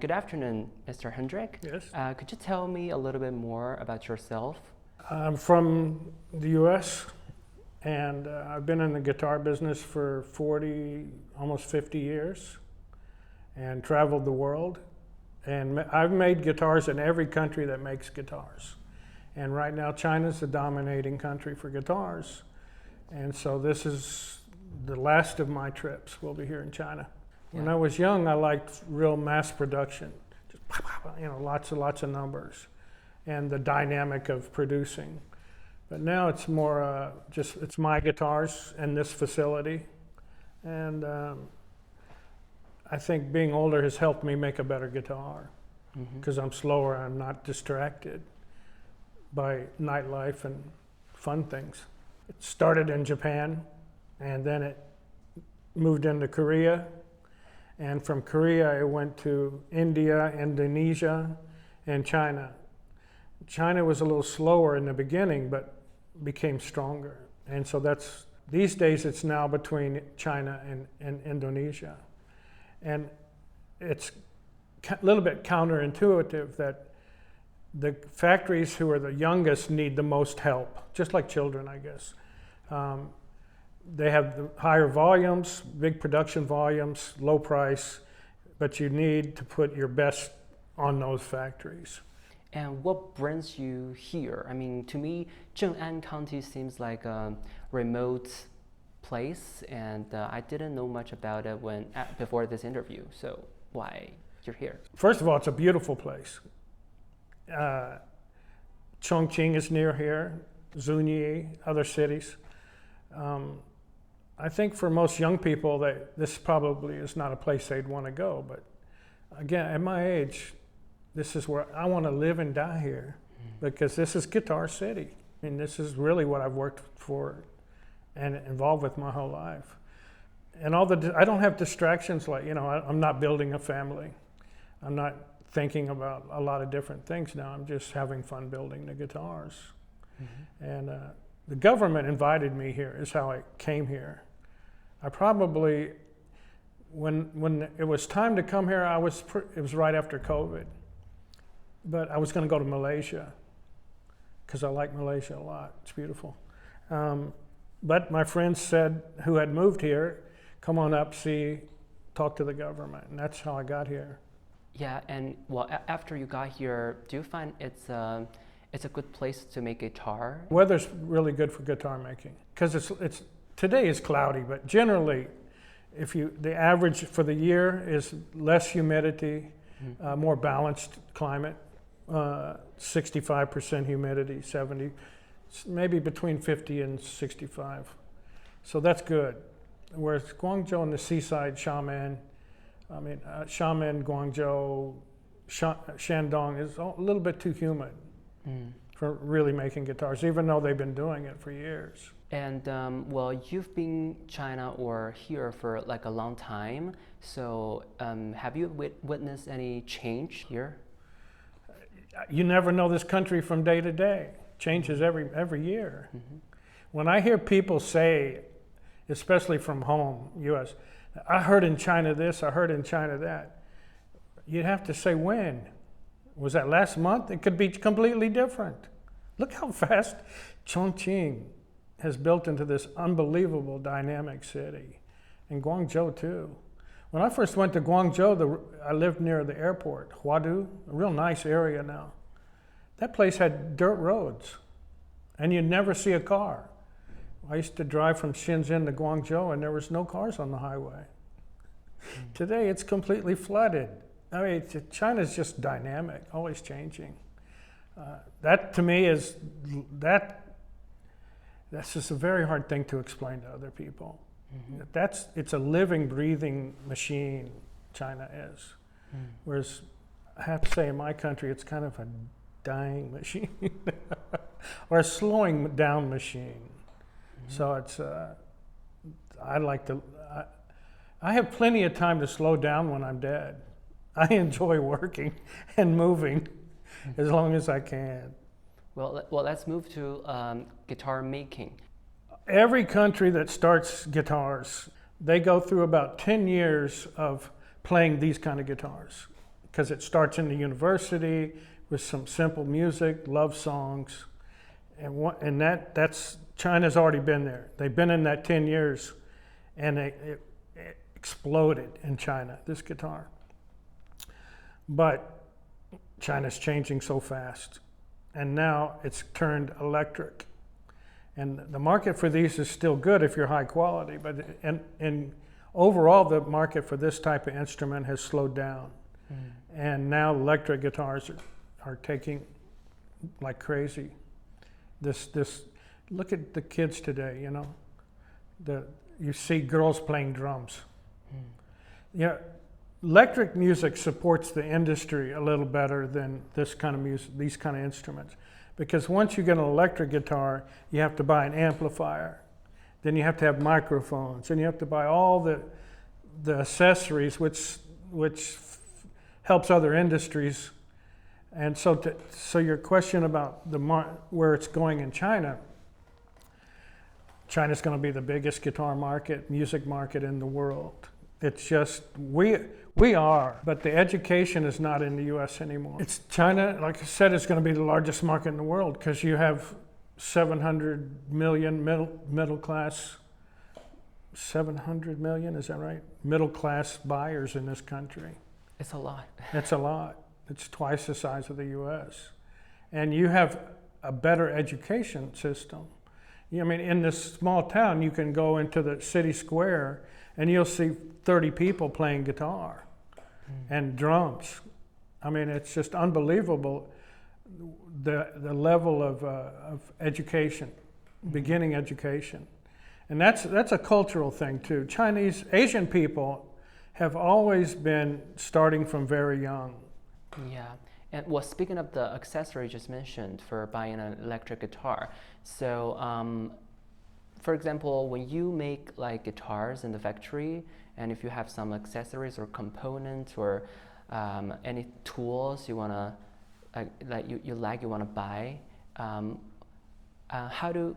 Good afternoon, Mr. Hendrick. Yes. Could you tell me a little bit more about yourself? I'm from the US and I've been in the guitar business for 40, almost 50 years and traveled the world. And I've made guitars in every country that makes guitars. And right now China's the dominating country for guitars. And so this is the last of my trips. We'll be here in China. When I was young, I liked real mass production, just lots of numbers, and the dynamic of producing. But now it's more it's my guitars and this facility, and I think being older has helped me make a better guitar because I'm slower. I'm not distracted by nightlife and fun things. It started in Japan, and then it moved into Korea. And from Korea, I went to India, Indonesia, and China. China was a little slower in the beginning, but became stronger. And so these days it's now between China and Indonesia. And it's a little bit counterintuitive that the factories who are the youngest need the most help, just like children, I guess. They have the higher volumes, big production volumes, low price, but you need to put your best on those factories. And what brings you here? I mean, to me, Zheng'an County seems like a remote place, and I didn't know much about it before this interview. So why you're here? First of all, it's a beautiful place. Chongqing is near here, Zunyi, other cities. I think for most young people, this probably is not a place they'd want to go. But again, at my age, this is where I want to live and die here because this is Guitar City. I mean, this is really what I've worked for and involved with my whole life. And I don't have distractions like, I'm not building a family. I'm not thinking about a lot of different things now. I'm just having fun building the guitars. And the government invited me here is how I came here. I probably, when it was time to come here, it was right after COVID. But I was going to go to Malaysia because I like Malaysia a lot. It's beautiful. But my friends said, who had moved here, come on up, talk to the government. And that's how I got here. Yeah, and after you got here, do you find it's a good place to make guitar? Weather's really good for guitar making because today is cloudy, but generally, the average for the year is less humidity, more balanced climate, 65% humidity, 70, maybe between 50 and 65. So that's good. Whereas Guangzhou and the seaside, Xiamen, Guangzhou, Shandong is a little bit too humid. For really making guitars, even though they've been doing it for years. And you've been China or here for like a long time. So have you witnessed any change here? You never know this country from day to day. Changes every year. When I hear people say, especially from home, U.S., I heard in China this, I heard in China that. You'd have to say when. Was that last month? It could be completely different. Look how fast Chongqing has built into this unbelievable dynamic city, and Guangzhou too. When I first went to Guangzhou, I lived near the airport, Huadu, a real nice area now. That place had dirt roads, and you'd never see a car. I used to drive from Shenzhen to Guangzhou, and there was no cars on the highway. Today, it's completely flooded. I mean, China's just dynamic, always changing. That to me that's just a very hard thing to explain to other people. It's a living, breathing machine, China is. Whereas I have to say in my country, it's kind of a dying machine or a slowing down machine. So I have plenty of time to slow down when I'm dead. I enjoy working and moving as long as I can. Well, let's move to guitar making. Every country that starts guitars, they go through about 10 years of playing these kind of guitars. because it starts in the university with some simple music, love songs, and that's China's already been there. They've been in that 10 years, and it exploded in China, this guitar. But China's changing so fast, and now it's turned electric. And the market for these is still good if you're high quality, but and overall the market for this type of instrument has slowed down. And now electric guitars are taking like crazy. This look at the kids today, you know. You see girls playing drums. Yeah, electric music supports the industry a little better than this kind of music, these kind of instruments. Because once you get an electric guitar, you have to buy an amplifier. Then you have to have microphones, and you have to buy all the accessories, which helps other industries. And so your question about where it's going in China, China's going to be the biggest guitar market, music market in the world. It's just, we are, but the education is not in the US anymore. It's China, like I said, is going to be the largest market in the world because you have 700 million middle class, 700 million, is that right? Middle class buyers in this country. It's a lot. It's a lot. It's twice the size of the US. And you have a better education system. I mean, in this small town, you can go into the city square and you'll see 30 people playing guitar and drums. I mean, it's just unbelievable the level of education, beginning education. And that's a cultural thing too. Asian people have always been starting from very young. Yeah. And well, speaking of the accessory you just mentioned for buying an electric guitar, so for example, when you make like guitars in the factory, and if you have some accessories or components or any tools you wanna you wanna buy, how do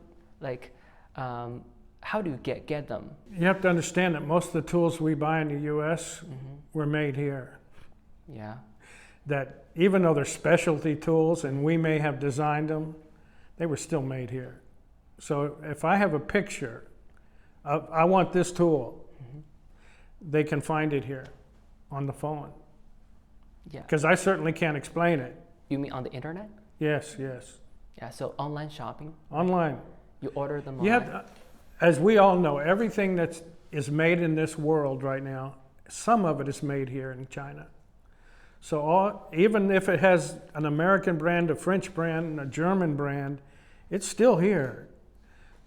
you get them? You have to understand that most of the tools we buy in the U.S. were made here. Yeah. That even though they're specialty tools and we may have designed them, they were still made here. So if I have a picture of, I want this tool, they can find it here on the phone. Yeah. Because I certainly can't explain it. You mean on the internet? Yes, yes. Yeah, so online shopping? Online. You order them online? As we all know, everything that is made in this world right now, some of it is made here in China. So even if it has an American brand, a French brand, and a German brand, it's still here.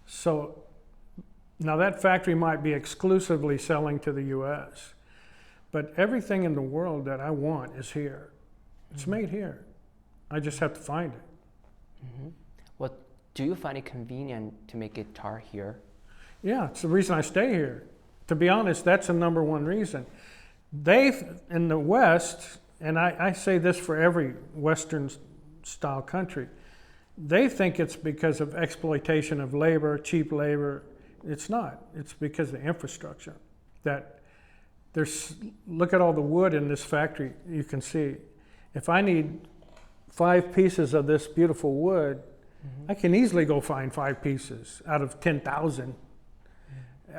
So now that factory might be exclusively selling to the US, but everything in the world that I want is here. It's made here. I just have to find it. Well, do you find it convenient to make guitar here? Yeah, it's the reason I stay here. To be honest, that's the number one reason. In the West, and I say this for every Western style country, they think it's because of exploitation of labor, cheap labor. It's not. It's because of the infrastructure. Look at all the wood in this factory, you can see. If I need 5 pieces of this beautiful wood, I can easily go find 5 pieces out of 10,000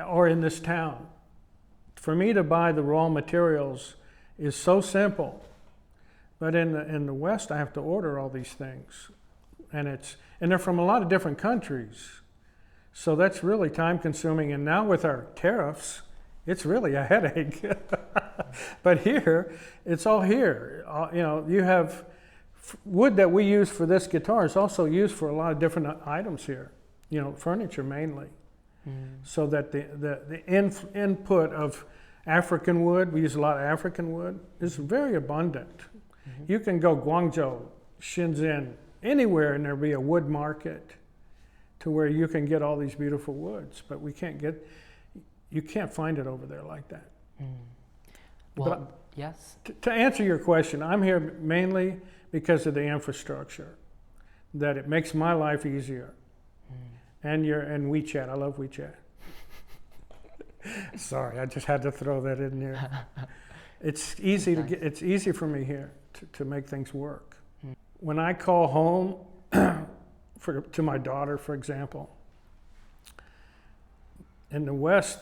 or in this town. For me to buy the raw materials is so simple. But in the West, I have to order all these things. And they're from a lot of different countries. So that's really time consuming. And now with our tariffs, it's really a headache. But here, it's all here. You have wood that we use for this guitar is also used for a lot of different items here. Furniture mainly. So that the input of African wood, we use a lot of African wood, is very abundant. You can go Guangzhou, Shenzhen, anywhere, and there'll be a wood market to where you can get all these beautiful woods. But you can't find it over there like that. Well, yes. To answer your question, I'm here mainly because of the infrastructure, that it makes my life easier. And WeChat, I love WeChat. Sorry, I just had to throw that in there. It's easy to Nice. get. It's easy for me here to make things work. When I call home to my daughter, for example, in the West,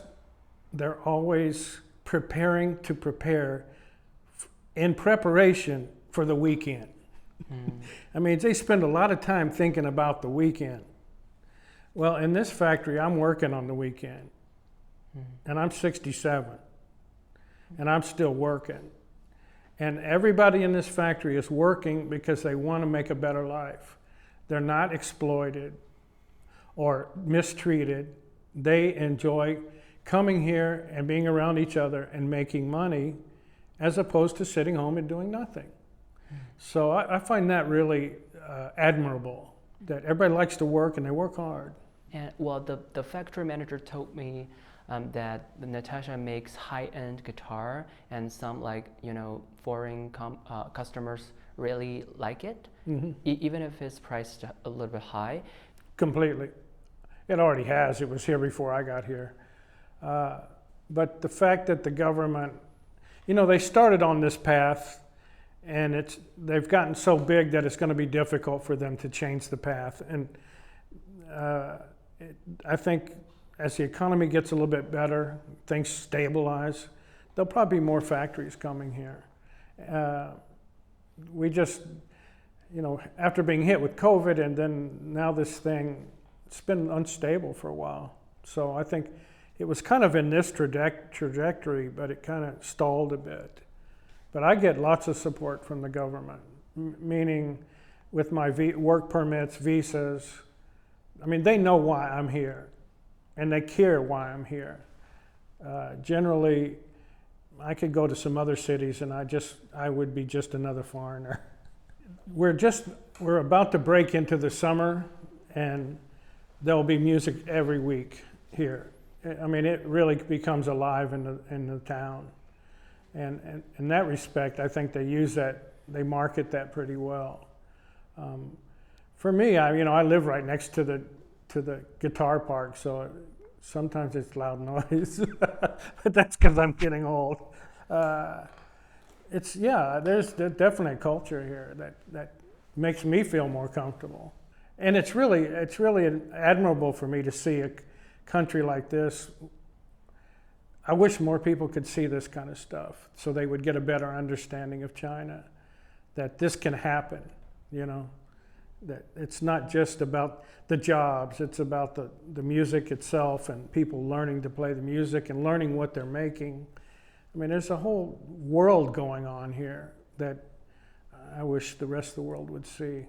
they're always preparing to prepare in preparation for the weekend. I mean, they spend a lot of time thinking about the weekend. Well, in this factory, I'm working on the weekend, and I'm 67, and I'm still working. And everybody in this factory is working because they want to make a better life. They're not exploited or mistreated. They enjoy coming here and being around each other and making money as opposed to sitting home and doing nothing. So I find that really admirable, that everybody likes to work and they work hard. And well, the factory manager told me that Natasha makes high-end guitar, and some foreign customers really like it, even if it's priced a little bit high. Completely. It already has. It was here before I got here. But the fact that the government, they started on this path, and they've gotten so big that it's going to be difficult for them to change the path. And I think as the economy gets a little bit better, things stabilize, there'll probably be more factories coming here. We just, after being hit with COVID and then now this thing, it's been unstable for a while. So I think it was kind of in this trajectory, but it kind of stalled a bit. But I get lots of support from the government, meaning with my work permits, visas. I mean, they know why I'm here, and they care why I'm here. Generally, I could go to some other cities and I would be just another foreigner. We're about to break into the summer, and there'll be music every week here. I mean, it really becomes alive in the town. And in that respect, I think they market that pretty well. For me, I live right next to the guitar park, so sometimes it's loud noise, but that's because I'm getting old. There's definitely a culture here that makes me feel more comfortable, and it's really admirable for me to see a country like this. I wish more people could see this kind of stuff so they would get a better understanding of China, that this can happen, that it's not just about the jobs, it's about the music itself and people learning to play the music and learning what they're making. I mean, there's a whole world going on here that I wish the rest of the world would see.